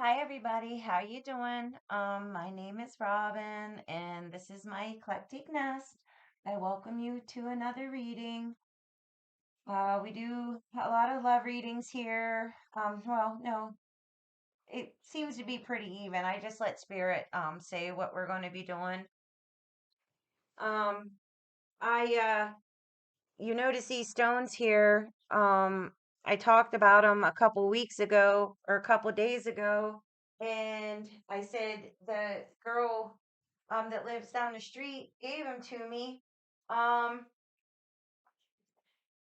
Hi everybody, how you doing? My name is Robin and this is my eclectic nest. I welcome you to another reading. We do a lot of love readings here. Well, no, it seems to be pretty even. I just let spirit say what we're going to be doing. Um, I you notice these stones here. I talked about them a couple weeks ago or a couple days ago, and I said the girl that lives down the street gave them to me. Um,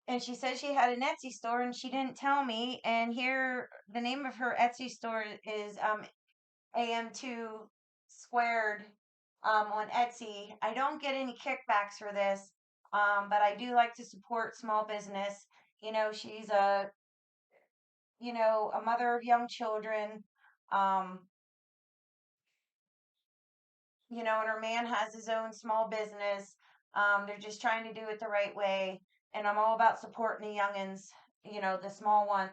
and she said she had an Etsy store and she didn't tell me. And here, the name of her Etsy store is AM2 squared on Etsy. I don't get any kickbacks for this, but I do like to support small business. She's a mother of young children. Um, and her man has his own small business. They're just trying to do it the right way. And I'm all about supporting the youngins, the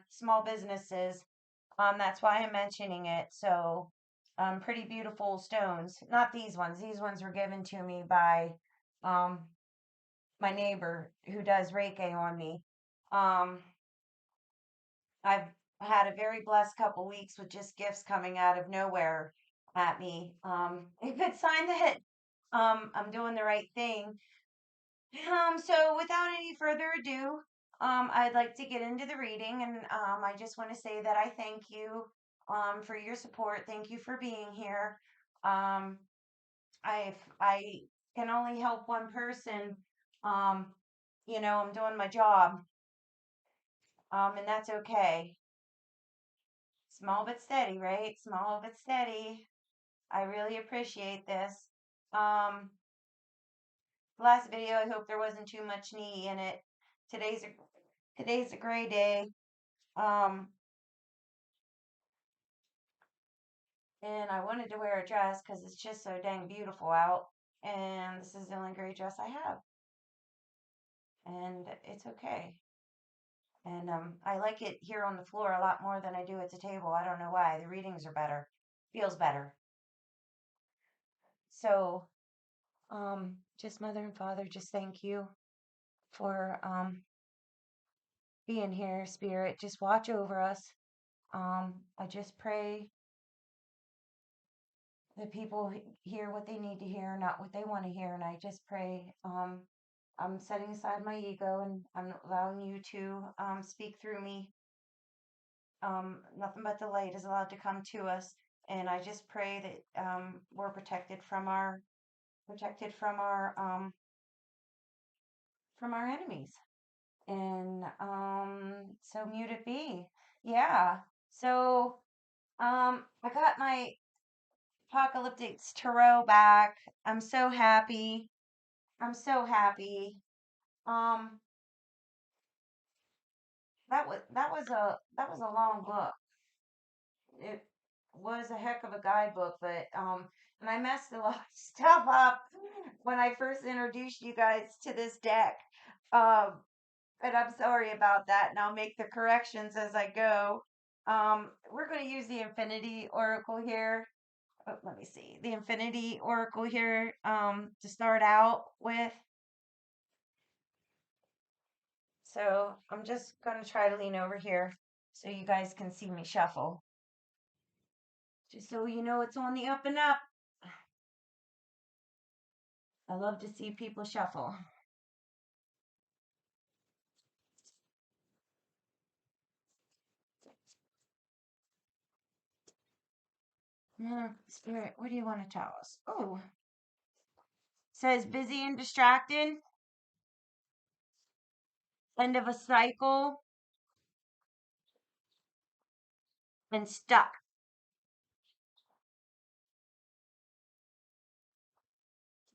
small businesses. That's why I'm mentioning it. So, pretty beautiful stones. Not these ones. These ones were given to me by um, my neighbor who does Reiki on me. Um, I've had a very blessed couple weeks with just gifts coming out of nowhere at me. A good sign that I'm doing the right thing. So without any further ado, I'd like to get into the reading, and I just want to say that I thank you for your support. Thank you for being here. Um, I can only help one person. Um, I'm doing my job, and that's okay. Small but steady, right? Small but steady. I really appreciate this. Um, Last video, I hope there wasn't too much knee in it. Today's a today's a gray day. Um, and I wanted to wear a dress because it's just so dang beautiful out. And this is the only gray dress I have. And it's okay. And I like it here on the floor a lot more than I do at the table. I don't know why. The readings are better. Feels better. So, just mother and father, just thank you for being here, spirit. Just watch over us. I just pray that people hear what they need to hear, not what they want to hear. And I just pray, I'm setting aside my ego and I'm allowing you to speak through me. Nothing but the light is allowed to come to us. And I just pray that we're protected from our enemies. And so mute it be. Yeah. So I got my Apocalyptic Tarot back. I'm so happy. I'm so happy. Um, that was a long book. It was a heck of a guidebook, but and I messed a lot of stuff up when I first introduced you guys to this deck. Um, and I'm sorry about that, and I'll make the corrections as I go. We're going to use the Infinity Oracle here. Oh, let me see the Infinity Oracle here to start out with. So I'm just going to try to lean over here so you guys can see me shuffle. Just so you know it's on the up and up. I love to see people shuffle. Spirit, what do you want to tell us? Oh, says busy and distracted, end of a cycle, and stuck.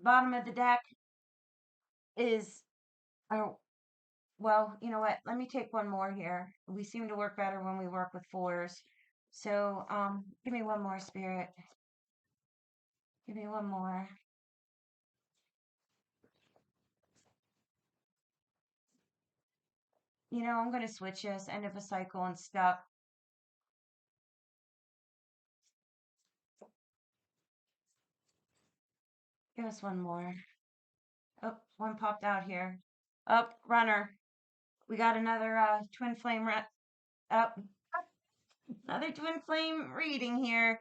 Bottom of the deck is, oh, well, you know what? Let me take one more here. We seem to work better when we work with fours. So, give me one more, Spirit. Give me one more. I'm going to switch this, end of a cycle and stuck. Give us one more. Oh, one popped out here. Oh, runner. We got another twin flame oh, another twin flame reading here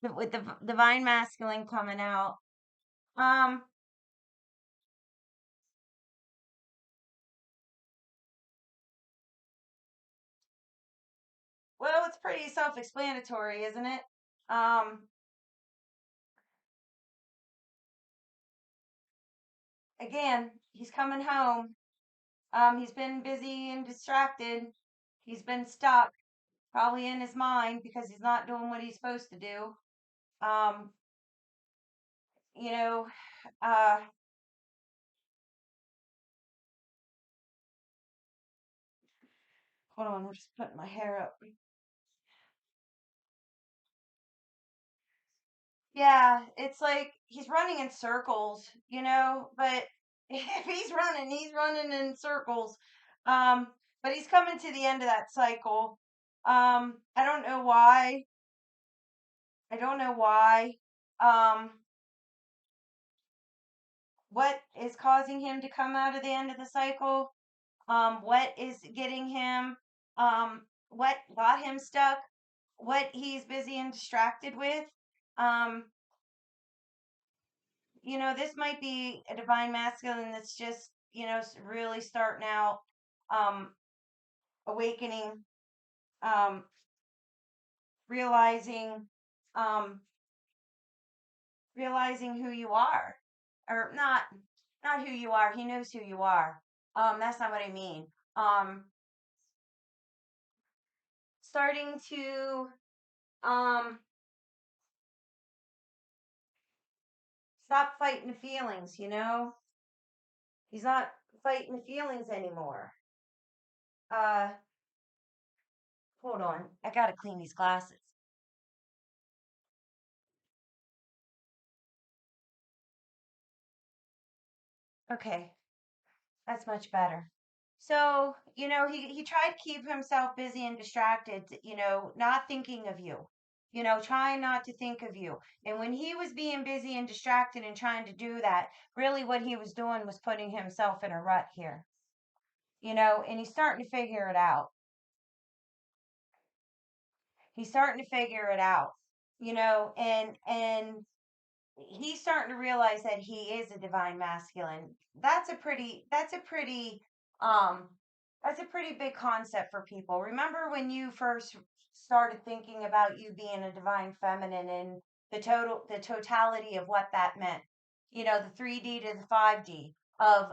with the divine masculine coming out. Um, well, it's pretty self-explanatory, isn't it? Um, Again, he's coming home. He's been busy and distracted. He's been stuck, probably in his mind because he's not doing what he's supposed to do. Um, you know, uh, hold on, I'm just putting my hair up. Yeah, it's like he's running in circles, but if he's running in circles. Um, but he's coming to the end of that cycle. I don't know why. I don't know why. Um, what is causing him to come out of the end of the cycle? What is getting him? What got him stuck? What he's busy and distracted with? Um, this might be a divine masculine that's just, really starting out, um, awakening, um, realizing, um, realizing who you are, or not who you are. He knows who you are. That's not what I mean. Um, Starting to, um, stop fighting the feelings. He's not fighting the feelings anymore. Uh, Hold on. I gotta clean these glasses. Okay, that's much better. So, he tried to keep himself busy and distracted, not thinking of you, trying not to think of you. And when he was being busy and distracted and trying to do that, really what he was doing was putting himself in a rut here, and he's starting to figure it out. He's starting to figure it out, and he's starting to realize that he is a divine masculine. Um that's a pretty big concept for people. Remember when you first started thinking about you being a divine feminine and the totality of what that meant. The 3D to the 5D of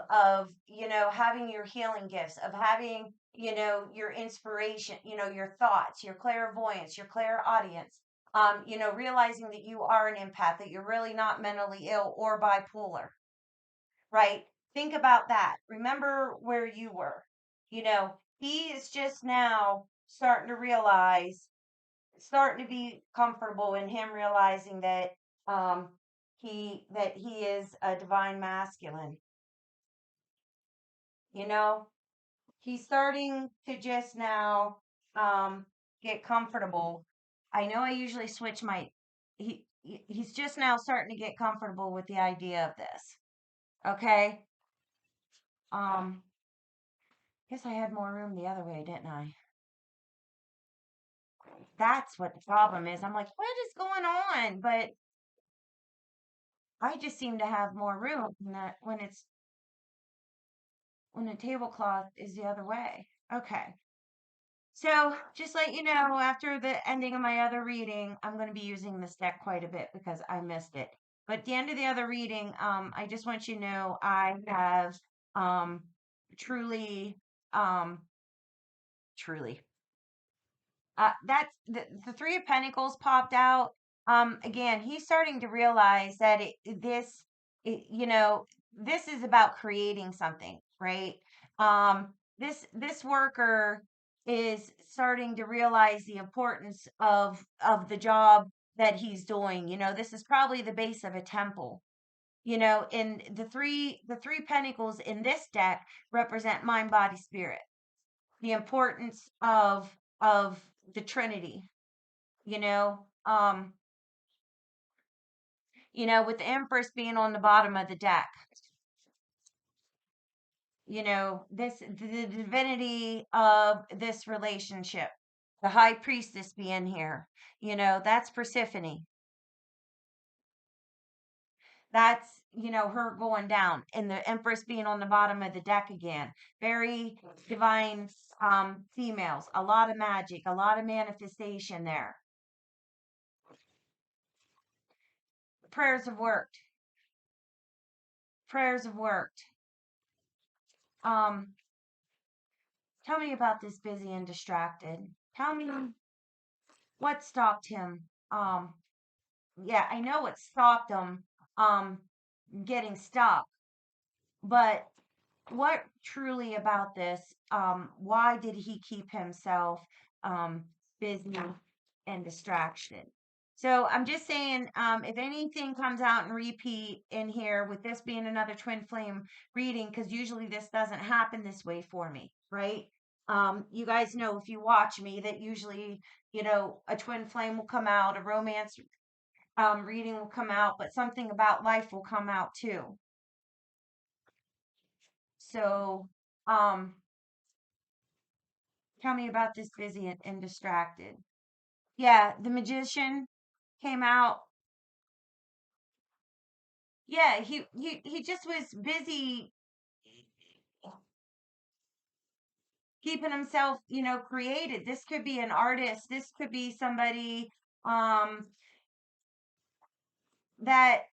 having your healing gifts, of having, your inspiration, your thoughts, your clairvoyance, your clairaudience, realizing that you are an empath, that you're really not mentally ill or bipolar, right? Think about that. Remember where you were. He is just now starting to realize, starting to be comfortable in him realizing that he is a divine masculine. You know, he's starting to just now get comfortable. I know I usually switch my he's just now starting to get comfortable with the idea of this. Okay? Um Guess I had more room the other way, didn't I? That's what the problem is. I'm like, what is going on? But I just seem to have more room than that when the tablecloth is the other way. Okay. So, just let you know, after the ending of my other reading, I'm going to be using this deck quite a bit because I missed it. But at the end of the other reading, I just want you to know I have um, truly, um, truly, that's the Three of Pentacles popped out. Again, he's starting to realize that this is about creating something, right? This worker is starting to realize the importance of the job that he's doing. This is probably the base of a temple. And the three pentacles in this deck represent mind, body, spirit, the importance of the Trinity, you know. with the Empress being on the bottom of the deck, the divinity of this relationship, the high priestess being here, that's Persephone. That's, her going down, and the Empress being on the bottom of the deck again. Very divine females, a lot of magic, a lot of manifestation there. Prayers have worked. Prayers have worked. Um, Tell me about this busy and distracted. Tell me what stopped him. Yeah, I know what stopped him um getting stuck, but what truly about this, why did he keep himself um busy and distraction? So I'm just saying, if anything comes out and repeat in here, with this being another twin flame reading, because usually this doesn't happen this way for me, right? You guys know, if you watch me, that usually, a twin flame will come out, a romance reading will come out, but something about life will come out too. So, um, tell me about this busy and distracted. Yeah, the magician came out. Yeah, he just was busy keeping himself, created. This could be an artist. This could be somebody um that,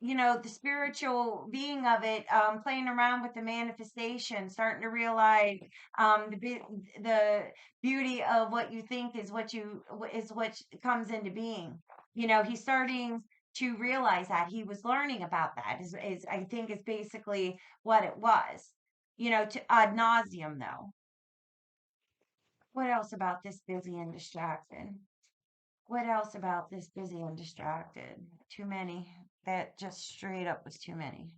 the spiritual being of it, playing around with the manifestation, starting to realize the beauty of what you think is what comes into being. He's starting to realize that he was learning about that, is I think is basically what it was. To ad nauseum though. What else about this busy and distracted? What else about this busy and distracted? Too many. That just straight up was too many.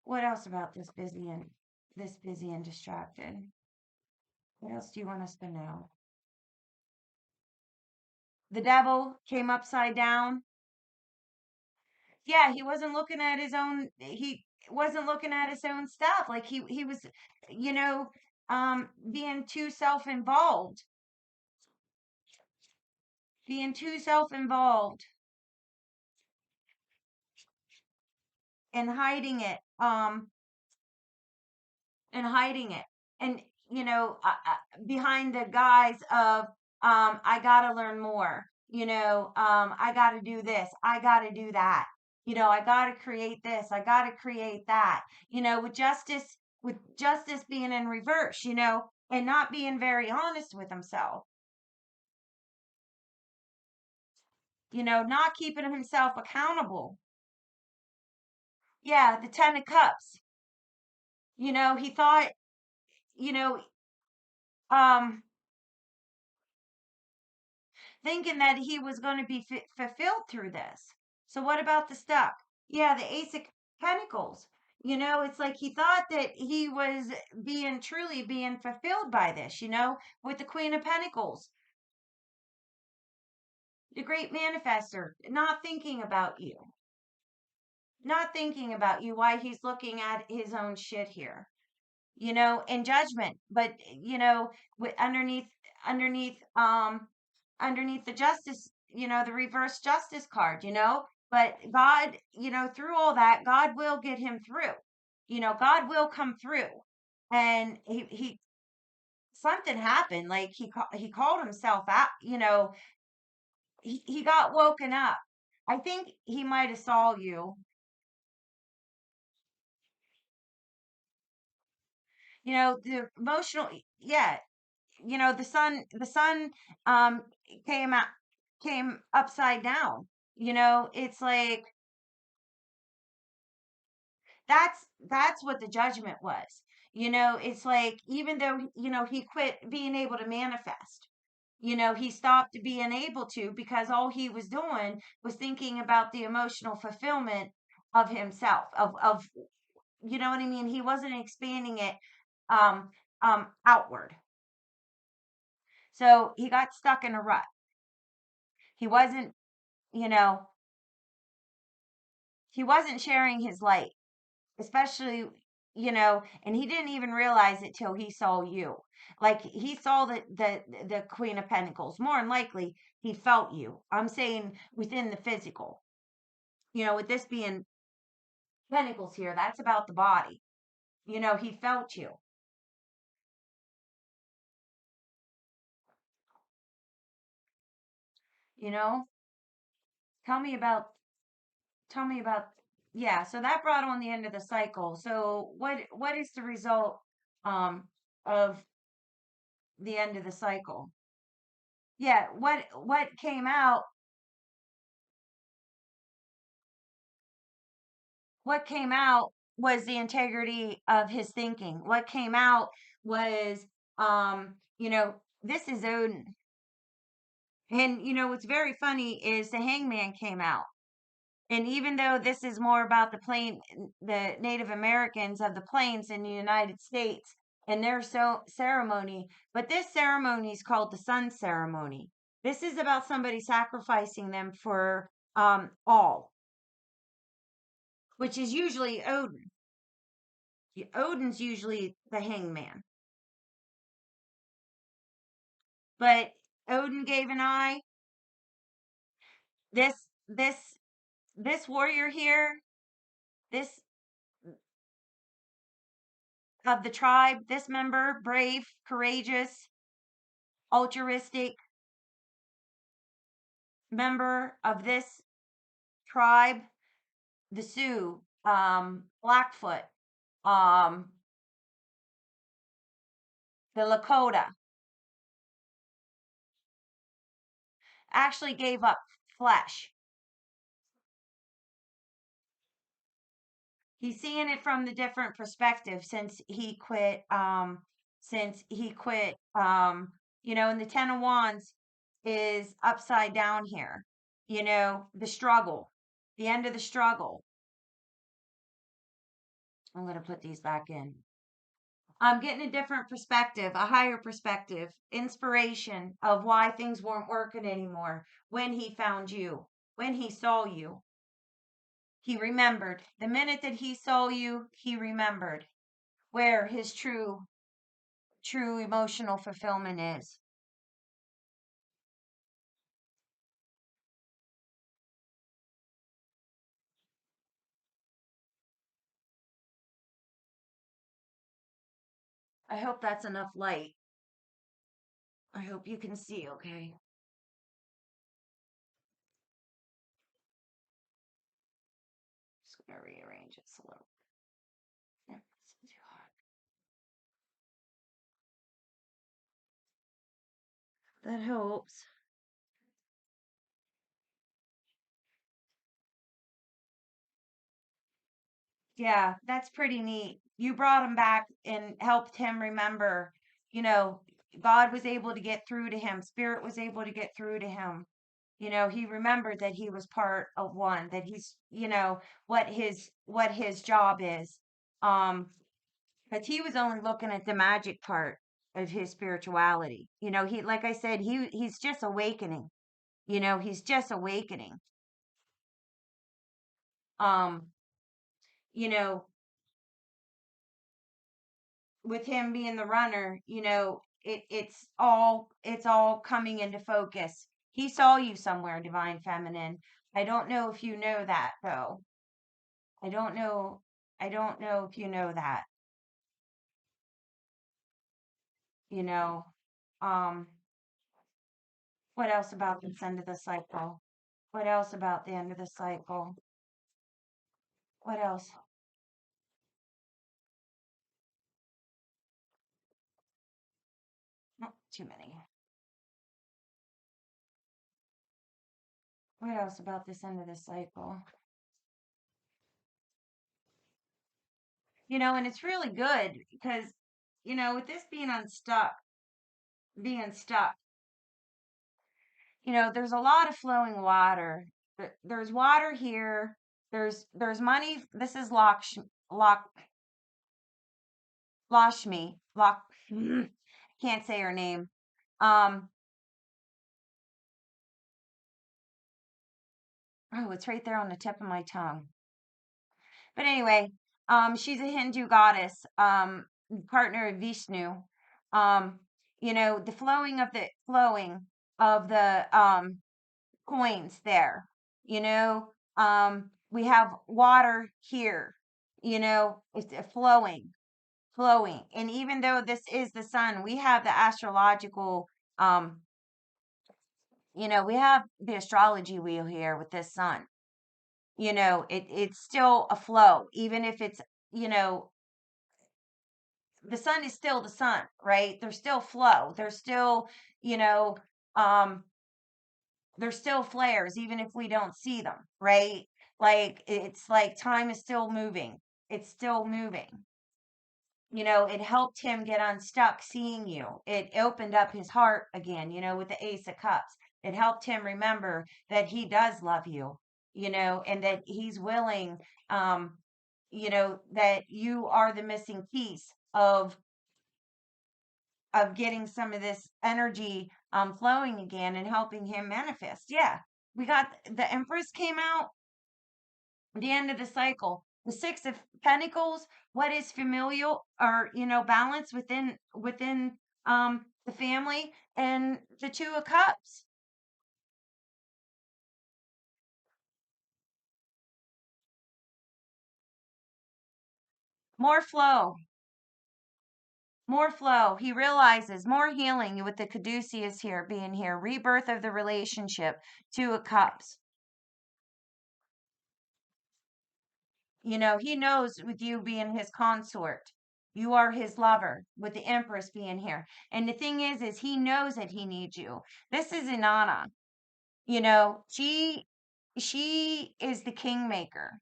What else about this busy and distracted? What else do you want us to know? The devil came upside down. Yeah, he wasn't looking at his own stuff. Like he was, being too self-involved. Being too self-involved and hiding it. And hiding it, and behind the guise of, I gotta learn more, I gotta do this, I gotta do that, I gotta create this, I gotta create that, with justice being in reverse, and not being very honest with himself, not keeping himself accountable. Yeah, the 10 of cups, he thought, you know um thinking that he was going to be fulfilled through this. So what about the stuck? Yeah, the Ace of Pentacles. It's like he thought that he was truly being fulfilled by this, with the Queen of Pentacles, the great manifester, not thinking about you, why he's looking at his own shit here, in judgment, but with underneath the justice, the reverse justice card, but God, through all that, God will get him through. God will come through. And he something happened, like he called himself out, he got woken up. I think he might have saw you, the emotional, yeah, the sun um came out came upside down. It's like that's what the judgment was. It's like, even though, he quit being able to manifest, he stopped being able to, because all he was doing was thinking about the emotional fulfillment of himself, of you know what I mean? He wasn't expanding it um outward. So he got stuck in a rut. He wasn't. you know, he wasn't sharing his light, especially, and he didn't even realize it till he saw you. Like he saw the Queen of Pentacles. More than likely, he felt you. I'm saying within the physical. With this being Pentacles here, that's about the body. He felt you. You know, tell me about tell me about yeah, so that brought on the end of the cycle. So what is the result um of the end of the cycle? Yeah, what came out what came out was the integrity of his thinking. What came out was this is Odin. And what's very funny is the Hangman came out. And even though this is more about the Native Americans of the plains in the United States and their ceremony, but this ceremony is called the sun ceremony. This is about somebody sacrificing them for all, which is usually Odin. Odin's usually the hangman, but Odin gave an eye. This this this warrior here, this of the tribe, this member, brave, courageous, altruistic member of this tribe, the Sioux, Blackfoot, um, the Lakota, actually gave up flesh. He's seeing it from the different perspective since he quit and the 10 of Wands is upside down here. The struggle, the end of the struggle. I'm going to put these back in. I'm getting a different perspective, a higher perspective, inspiration of why things weren't working anymore when he found you, when he saw you. He remembered. The minute that he saw you, he remembered where his true emotional fulfillment is. I hope that's enough light. I hope you can see okay. Just gonna rearrange this a little. Yeah, it's too hot. That helps. Yeah, that's pretty neat. You brought him back and helped him remember, you know, God was able to get through to him. Spirit was able to get through to him. He remembered that he was part of one, that he's, what his job is. Um, because he was only looking at the magic part of his spirituality. He, like I said, he's just awakening. He's just awakening. Um, you know, with him being the runner, it's all coming into focus. He saw you somewhere, divine feminine. I don't know if you know that though. I don't know. I don't know if you know that, you know. Um, what else about this end of the cycle? What else about the end of the cycle? What else? Not too many. What else about this end of the cycle? And it's really good because, with this being stuck, there's a lot of flowing water. There's water here. There's money. This is Lakshmi. Can't say her name. Um, Oh, it's right there on the tip of my tongue. But anyway, she's a Hindu goddess, partner of Vishnu. Um, the flowing of the coins there. We have water here. It's flowing. And even though this is the sun, we have the astrological, um, we have the astrology wheel here with this sun. It's still a flow, even if it's, you know, the sun is still the sun, right? There's still flow. You know, um, there's still flares, even if we don't see them, right? Like it's like time is still moving. It's still moving. It helped him get unstuck seeing you. It opened up his heart again, with the Ace of Cups. It helped him remember that he does love you, and that he's willing, that you are the missing piece of getting some of this energy flowing again and helping him manifest. Yeah. We got the Empress came out, the end of the cycle. The Six of Pentacles, what is familial or balance within the family, and the Two of Cups. More flow, more flow. He realizes more healing with the Caduceus here being here, rebirth of the relationship, Two of Cups. He knows with you being his consort, you are his lover, with the Empress being here. And the thing is he knows that he needs you. This is Inanna. She is the kingmaker.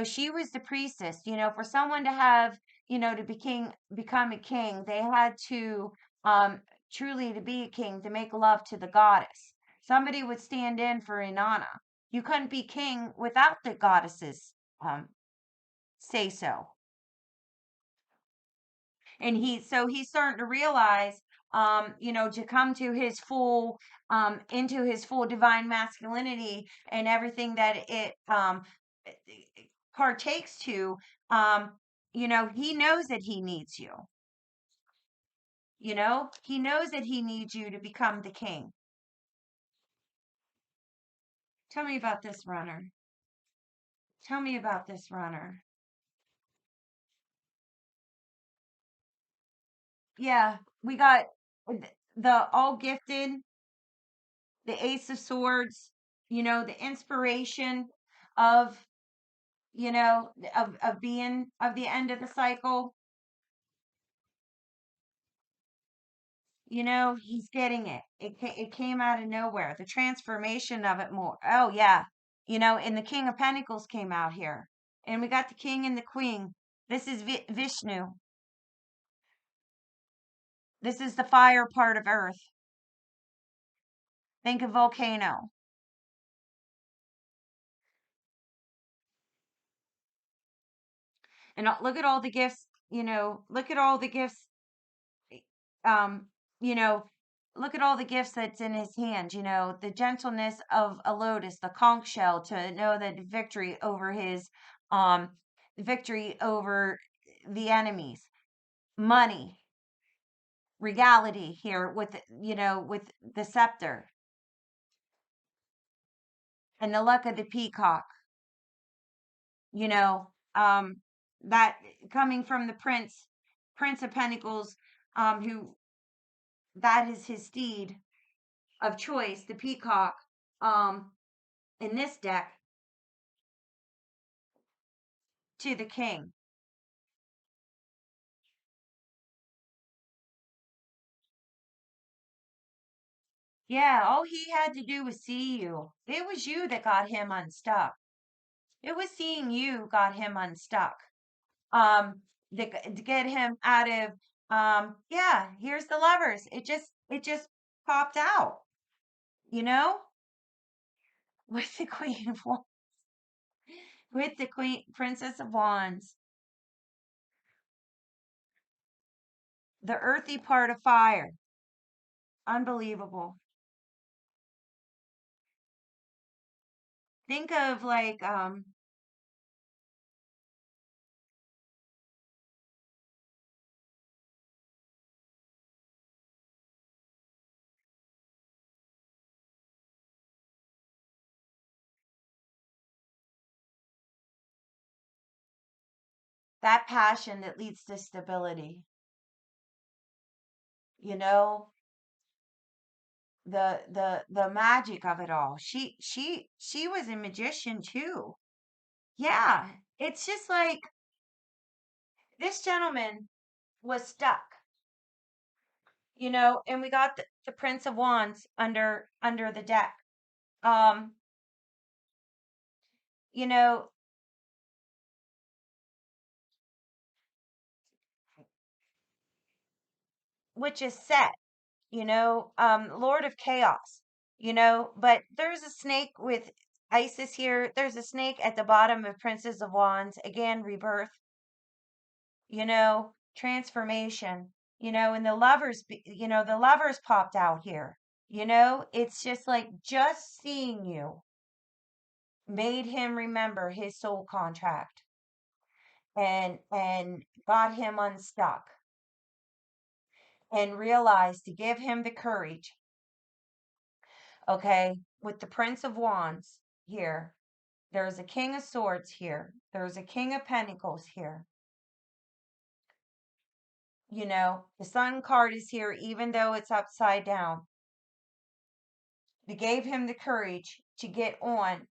She was the priestess. For someone to have, to become a king, they had to truly to be a king, to make love to the goddess. Somebody would stand in for Inanna. You couldn't be king without the goddesses um say so. And he's starting to realize, to come to his full into his full divine masculinity and everything that it partakes to. He knows that he needs you. He knows that he needs you to become the king. Tell me about this runner. Tell me about this runner. Yeah, we got the all gifted, the Ace of Swords, the inspiration of, of being of the end of the cycle. He's getting it. It came out of nowhere. The transformation of it more. Oh yeah. And the King of Pentacles came out here. And we got the King and the Queen. This is Vishnu. This is the fire part of Earth. Think of volcano. And look at all the gifts, look at all the gifts, um, you know, look at all the gifts that's in his hand, the gentleness of a lotus, the conch shell, to know that um, victory over the enemies, money, regality here with, with the scepter, and the luck of the peacock, you know, um, that coming from the Prince of Pentacles, who that is his steed of choice, the peacock, um, in this deck, to the king. Yeah, all he had to do was see you. It was you that got him unstuck. It was seeing you got him unstuck. To get him out of, yeah, here's the lovers. It just popped out, you know, with the Queen of Wands, with the Queen Princess of Wands, the earthy part of fire. Unbelievable. Think of like that passion that leads to stability, you know, the magic of it all. She was a magician too. Yeah, it's just like this gentleman was stuck, and we got the Prince of Wands under the deck. Um, you know, which is set, Lord of Chaos, but there's a snake with Isis here. There's a snake at the bottom of Princess of Wands. Again, rebirth, transformation, and the lovers popped out here. It's just like just seeing you made him remember his soul contract and got him unstuck and realized to give him the courage, okay, with the Prince of Wands here. There's a King of Swords here. There's a King of Pentacles here. The Sun card is here, even though it's upside down. They gave him the courage to get on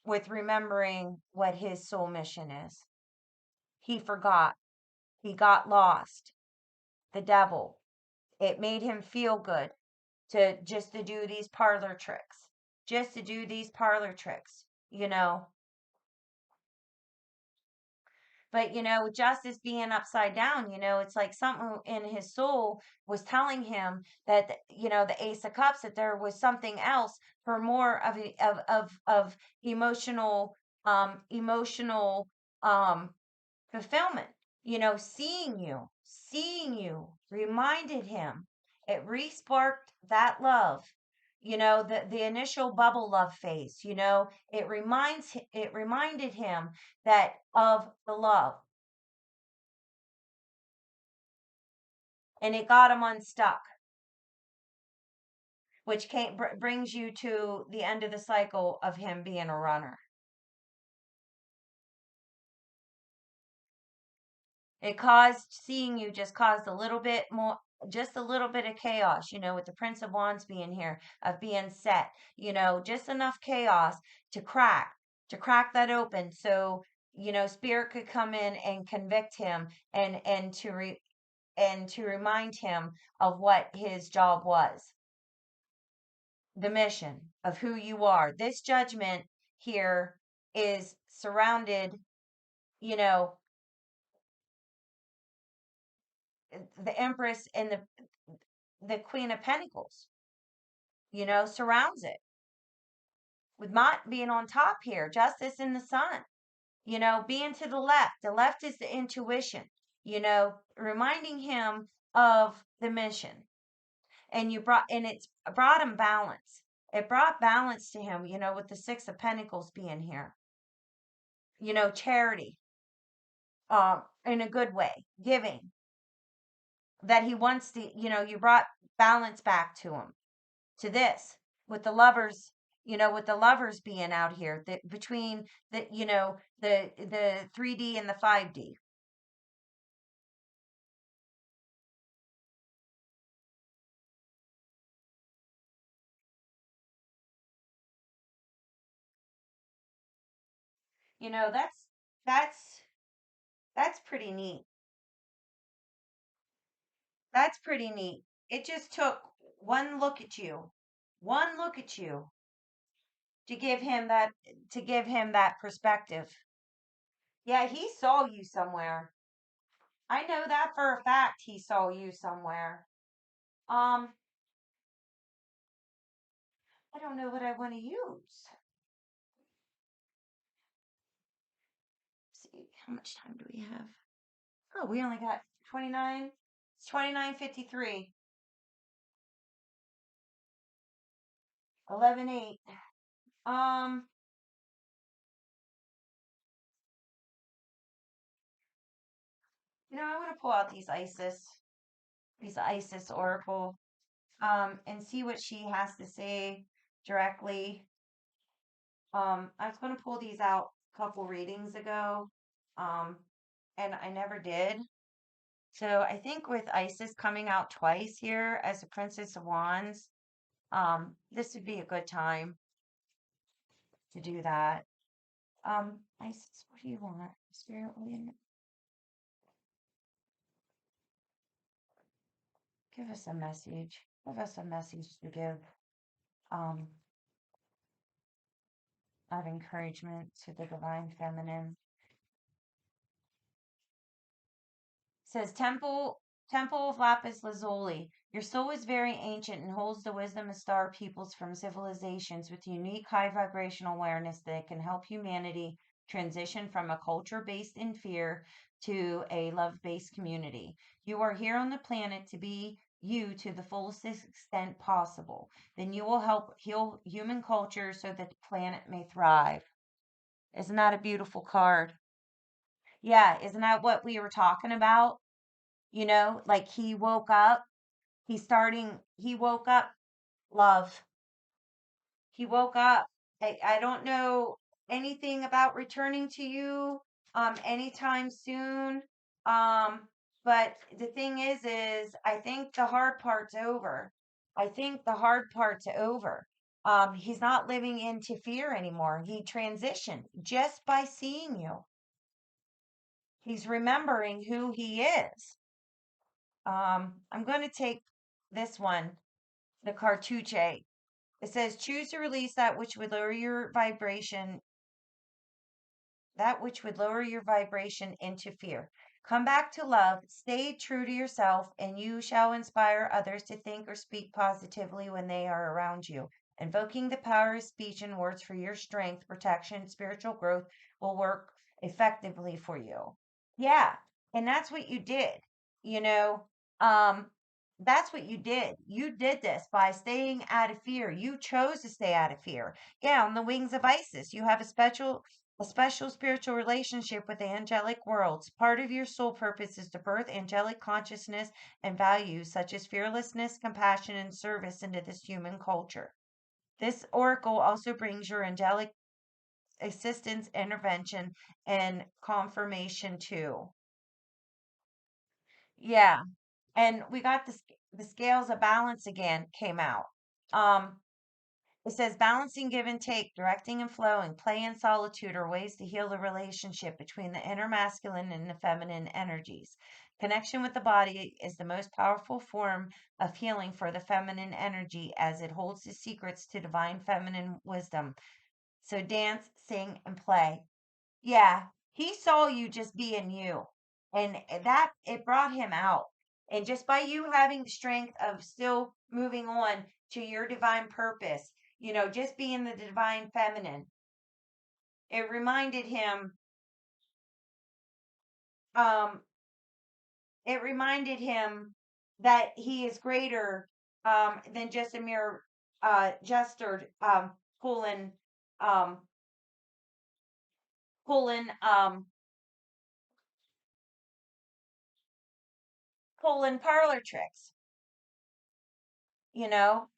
with remembering what his soul mission is. He forgot. He got lost. The devil. It made him feel good to do these parlor tricks. Just to do these parlor tricks, But, justice being upside down, it's like something in his soul was telling him that, the Ace of Cups, that there was something else for more of emotional fulfillment. Seeing you reminded him. It re-sparked that love. The initial bubble love phase, it reminded him that of the love, and it got him unstuck, which brings you to the end of the cycle of him being a runner. Seeing you just caused a little bit more, just a little bit of chaos, with the Prince of Wands being here, of being set, just enough chaos to crack that open. So, Spirit could come in and convict him and to remind him of what his job was, the mission of who you are. This judgment here is surrounded, you know, the Empress and the Queen of Pentacles, surrounds it with Mott being on top here, Justice in the Sun, being to the left. The left is the intuition, reminding him of the mission. And it's brought him balance. It brought balance to him, with the Six of Pentacles being here, charity, in a good way, giving that he wants to, you brought balance back to him, to this, with the lovers, with the lovers being out here, between the 3D and the 5D. You know, that's that's pretty neat. That's pretty neat. It just took one look at you, one look at you to give him that perspective. Yeah, he saw you somewhere. I know that for a fact. He saw you somewhere. Um, I don't know what I want to use. See, how much time do we have? Oh, we only got 29. It's 29:53. 11:08. Um, I want to pull out these Isis oracle, and see what she has to say directly. I was going to pull these out a couple readings ago, um, and I never did. So I think with Isis coming out twice here as the Princess of Wands, this would be a good time to do that. Isis, what do you want? Spirit, give us a message. Give us a message to give um of encouragement to the divine feminine. Says Temple of Lapis Lazuli. Your soul is very ancient and holds the wisdom of star peoples from civilizations with unique high vibrational awareness that can help humanity transition from a culture based in fear to a love based community. You are here on the planet to be you to the fullest extent possible. Then you will help heal human culture so that the planet may thrive. Isn't that a beautiful card? Yeah, isn't that what we were talking about? Like he woke up, he woke up, love. He woke up. I don't know anything about returning to you anytime soon. Um, but the thing is I think the hard part's over. I think the hard part's over. He's not living into fear anymore. He transitioned just by seeing you. He's remembering who he is. I'm going to take this one, the cartouche. It says, choose to release that which would lower your vibration into fear. Come back to love, stay true to yourself, and you shall inspire others to think or speak positively when they are around you. Invoking the power of speech and words for your strength, protection, spiritual growth will work effectively for you. Yeah, and that's what you did. You know, um, that's what you did. You did this by staying out of fear. You chose to stay out of fear. Yeah, on the wings of Isis, you have a special spiritual relationship with the angelic worlds. Part of your soul purpose is to birth angelic consciousness and values such as fearlessness, compassion, and service into this human culture. This oracle also brings your angelic assistance, intervention, and confirmation too. Yeah, and we got the scales of balance again came out. Um, it says balancing give and take, directing and flowing, play and solitude are ways to heal the relationship between the inner masculine and the feminine energies. Connection with the body is the most powerful form of healing for the feminine energy as it holds the secrets to divine feminine wisdom. So dance, sing, and play. Yeah, he saw you just being you, and that it brought him out. And just by you having the strength of still moving on to your divine purpose, just being the divine feminine, it reminded him, um, it reminded him that he is greater than just a mere jester pulling um pulling pulling parlor tricks.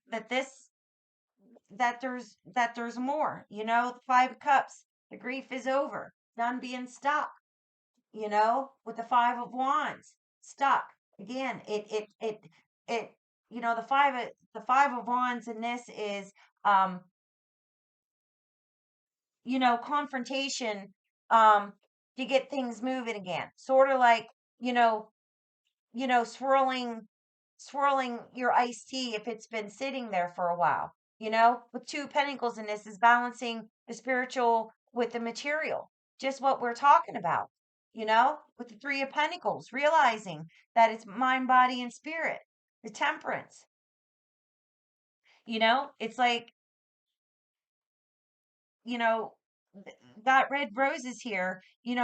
That this that there's more. The 5 of cups, the grief is over, done being stuck. With the 5 of wands, stuck again. It the 5 of wands in this is um confrontation, um to get things moving again, sort of like you know swirling your iced tea if it's been sitting there for a while. With 2 pentacles in this is balancing the spiritual with the material. Just what we're talking about, with the 3 of pentacles, realizing that it's mind, body, and spirit. The temperance, it's like, you know, got red roses here,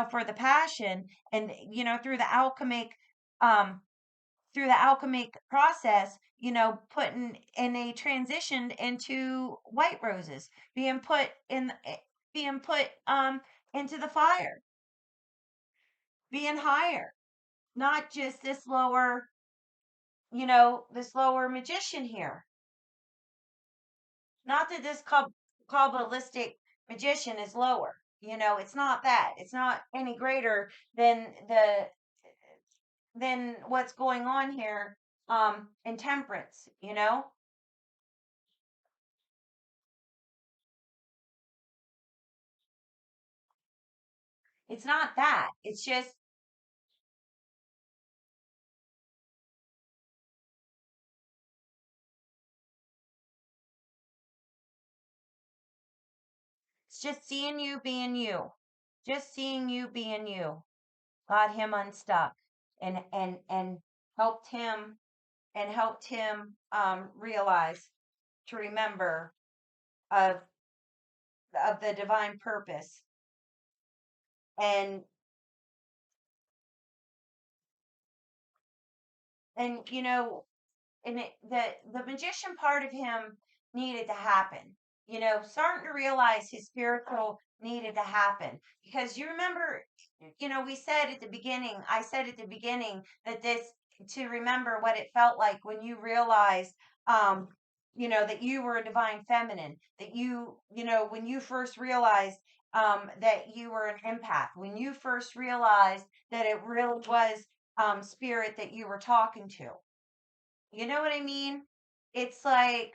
for the passion, and, um, through the alchemic process, putting and they transitioned into white roses being put into the fire, being higher. not just this lower magician here. Not that this Kabbalistic magician is lower. It's not that. It's not any greater than what's going on here in temperance. It's not that. It's just seeing you being you. Just seeing you being you got him unstuck and helped him realize to remember of the divine purpose. And and you know and it, the the magician part of him needed to happen. Starting to realize his spiritual needed to happen, because you remember, we said at the beginning, I said at the beginning that this to remember what it felt like when you realized, um that you were a divine feminine, that when you first realized that you were an empath, when you first realized that it really was spirit that you were talking to. You know what I mean? It's like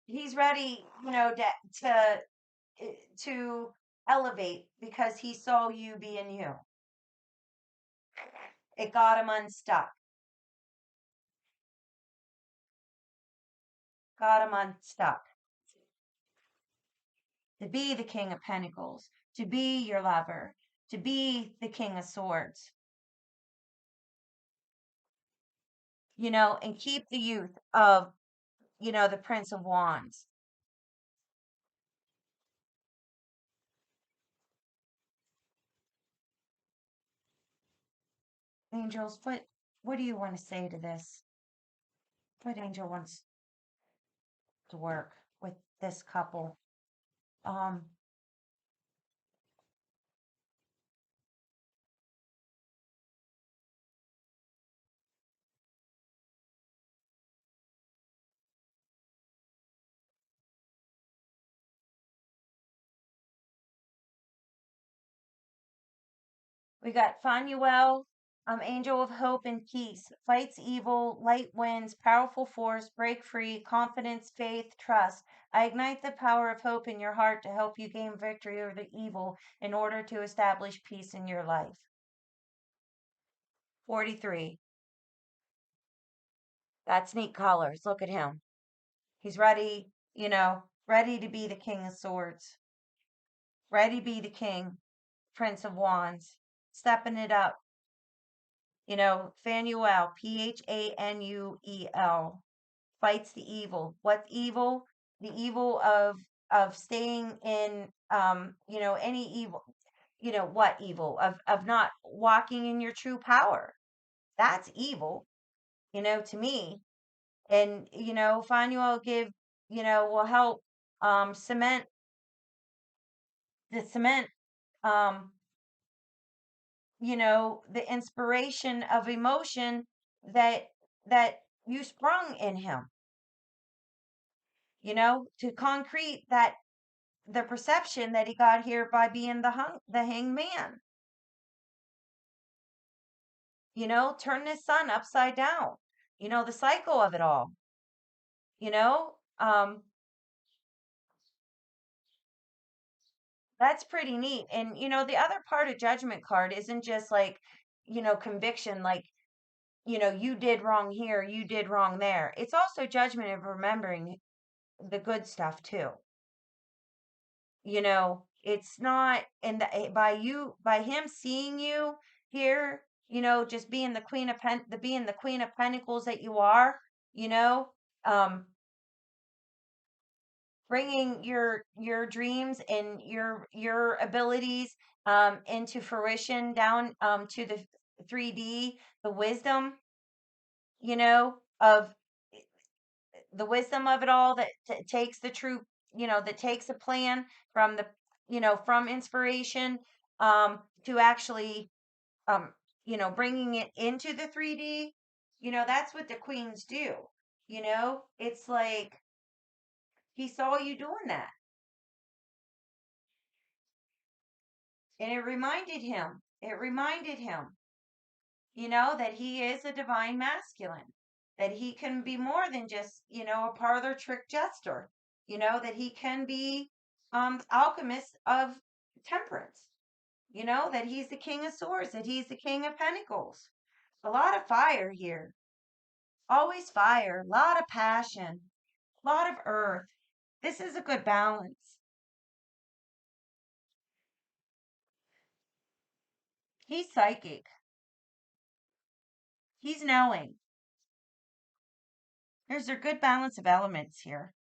he's ready, to elevate because he saw you being you. It got him unstuck. Got him unstuck. To be the King of Pentacles, to be your lover, to be the King of Swords, and keep the youth of, the Prince of Wands. Angels, what do you want to say to this? What angel wants to work with this couple? Um, We got Phanuel, angel of hope and peace, fights evil, light wins, powerful force, break free, confidence, faith, trust. I ignite the power of hope in your heart to help you gain victory over the evil in order to establish peace in your life. 43. That's neat colors. Look at him. He's ready, ready to be the King of Swords, ready to be the King, Prince of Wands, stepping it up. Phanuel, Phanuel, fights the evil. What's evil? The evil of staying in, any evil. What evil? Of not walking in your true power. That's evil, to me. And, Phanuel will help cement the um, the inspiration of emotion that you sprung in him, to concrete that the perception that he got here by being the hanged man. Turn this sun upside down. The cycle of it all. You know, um, that's pretty neat. And the other part of judgment card isn't just like, conviction, like, you did wrong here, you did wrong there. It's also judgment of remembering the good stuff too. It's not, and by him seeing you here, just being the queen of pentacles that you are, you know um bringing your dreams and your abilities into fruition, down to the 3D, the wisdom, of the wisdom of it all, that takes the truth, that takes a plan from from inspiration to actually um, bringing it into the 3D. That's what the queens do. It's like he saw you doing that, and it reminded him, that he is a divine masculine, that he can be more than just, a parlor trick jester, that he can be alchemist of temperance, that he's the king of swords, that he's the king of pentacles. A lot of fire here. Always fire, a lot of passion, a lot of earth. This is a good balance. He's psychic. He's knowing. There's a good balance of elements here,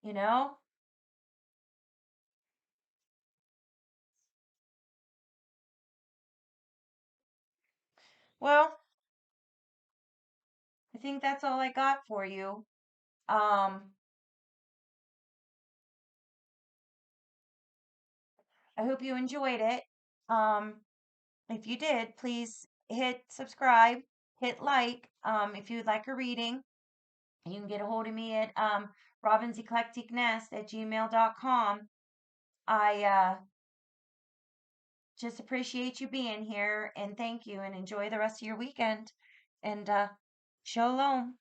you know? Well, I think that's all I got for you. Um, I hope you enjoyed it. Um, if you did, please hit subscribe, hit like. If you'd like a reading, you can get a hold of me at robinseclecticnest@gmail.com. I just appreciate you being here and thank you and enjoy the rest of your weekend. And shalom.